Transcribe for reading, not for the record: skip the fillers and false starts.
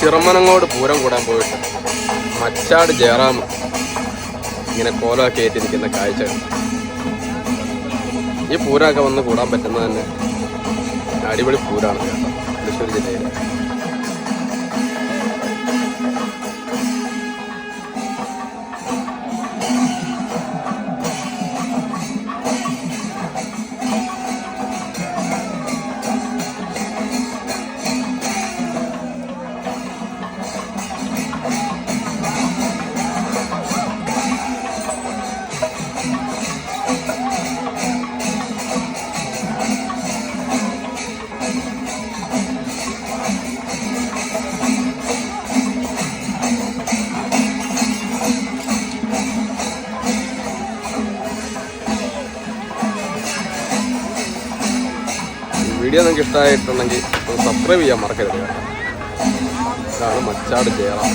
ചിറമനങ്ങോട് പൂരം കൂടാൻ പോയിട്ട് മച്ചാട് ജയറാം ഇങ്ങനെ കോലമൊക്കെ ഏറ്റി നിൽക്കുന്ന കാഴ്ചകൾ. ഈ പൂരമൊക്കെ വന്ന് കൂടാൻ പറ്റുന്നത് തന്നെ അടിപൊളി പൂരാണ് കേട്ടോ തൃശ്ശൂർ ജില്ലയിൽ. വീഡിയോ നിങ്ങൾക്ക് ഇഷ്ടമായിട്ടുണ്ടെങ്കിൽ സബ്സ്ക്രൈബ് ചെയ്യാൻ മറക്കരുത് കേട്ടോ. ഇതാണ് മച്ചാട് ജയറാം.